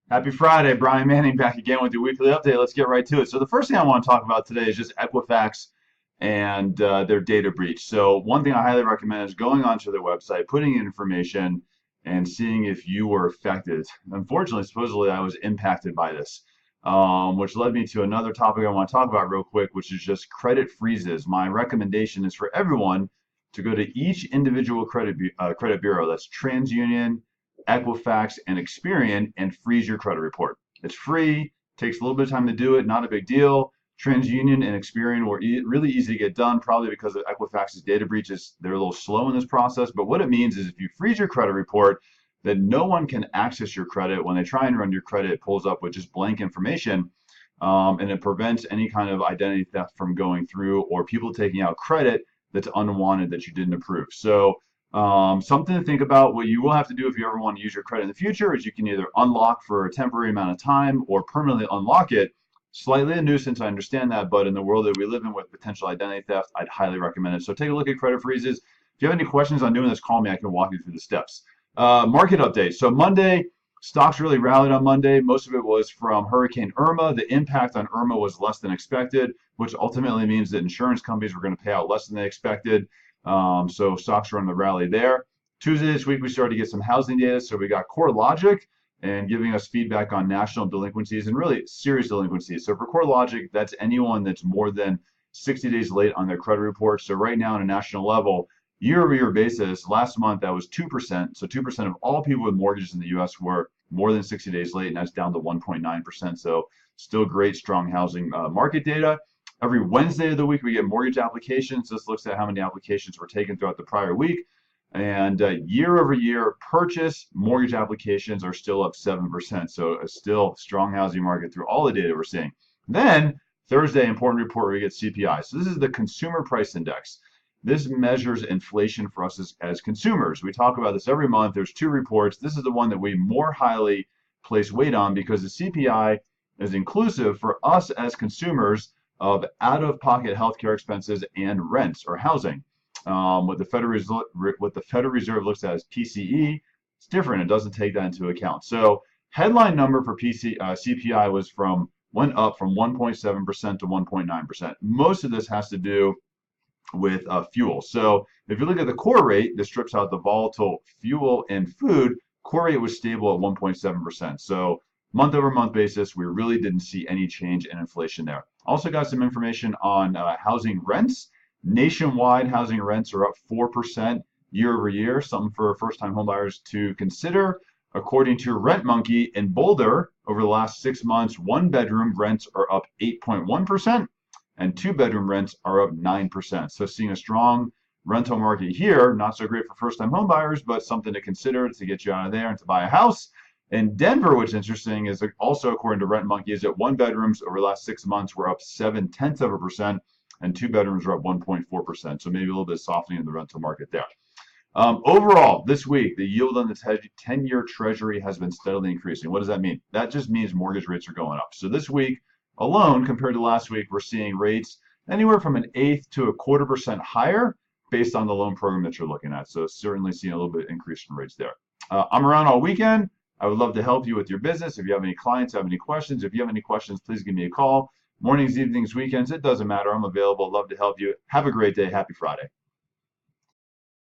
Happy Friday, Brian Manning back again with your weekly update. Let's get right to it. So the first thing I want to talk about today is just Equifax and their data breach. So one thing I highly recommend is going onto their website, putting in information, and seeing if you were affected. Unfortunately, supposedly I was impacted by this, which led me to another topic I want to talk about real quick, which is just credit freezes. My recommendation is for everyone to go to each individual credit bureau. That's TransUnion, Equifax, and Experian, and freeze your credit report. It's free, takes a little bit of time to do it, not a big deal. TransUnion and Experian were really easy to get done, probably because of Equifax's data breaches. They're a little slow in this process, but what it means is if you freeze your credit report, then no one can access your credit. When they try and run your credit, it pulls up with just blank information, and it prevents any kind of identity theft from going through or people taking out credit that's unwanted that you didn't approve. So something to think about. What you will have to do if you ever want to use your credit in the future is you can either unlock for a temporary amount of time or permanently unlock it. Slightly a nuisance, I understand that, but in the world that we live in with potential identity theft, I'd highly recommend it. So take a look at credit freezes. If you have any questions on doing this, call me. I can walk you through the steps. Market update. So Monday, stocks really rallied on Monday. Most of it was from Hurricane Irma. The impact on Irma was less than expected, which ultimately means that insurance companies were going to pay out less than they expected. So stocks are on the rally there. Tuesday this week, we started to get some housing data. So we got CoreLogic and giving us feedback on national delinquencies and really serious delinquencies. So for CoreLogic, that's anyone that's more than 60 days late on their credit report. So right now on a national level, year-over-year basis, last month that was 2%. So 2% of all people with mortgages in the U.S. were more than 60 days late, and that's down to 1.9%. So still great, strong housing market data. Every Wednesday of the week, we get mortgage applications. This looks at how many applications were taken throughout the prior week. And year over year, purchase mortgage applications are still up 7%. So a still strong housing market through all the data we're seeing. Then Thursday, important report, we get CPI. So this is the Consumer Price Index. This measures inflation for us as consumers. We talk about this every month. There's two reports. This is the one that we more highly place weight on because the CPI is inclusive for us as consumers of out-of-pocket healthcare expenses and rents or housing. What the Federal Reserve looks at as PCE, it's different. It doesn't take that into account. So headline number for CPI went up from 1.7% to 1.9%. Most of this has to do with fuel. So if you look at the core rate, this strips out the volatile fuel and food. Core rate was stable at 1.7%. So month over month basis, we really didn't see any change in inflation there. Also got some information on housing rents. Nationwide housing rents are up 4% year over year, something for first-time homebuyers to consider. According to Rent Monkey in Boulder, over the last 6 months, one-bedroom rents are up 8.1%, and two-bedroom rents are up 9%. So seeing a strong rental market here, not so great for first-time homebuyers, but something to consider to get you out of there and to buy a house. In Denver, what's interesting is also according to Rent Monkey, is that one bedrooms over the last 6 months were up 0.7%, and two bedrooms are up 1.4%. So maybe a little bit of softening in the rental market there. Overall, this week, the yield on the 10-year Treasury has been steadily increasing. What does that mean? That just means mortgage rates are going up. So this week alone, compared to last week, we're seeing rates anywhere from 1/8 to 1/4% higher based on the loan program that you're looking at. So certainly seeing a little bit of increase in rates there. I'm around all weekend. I would love to help you with your business. If you have any clients, have any questions, if you have any questions, please give me a call. Mornings, evenings, weekends, it doesn't matter. I'm available. Love to help you. Have a great day. Happy Friday.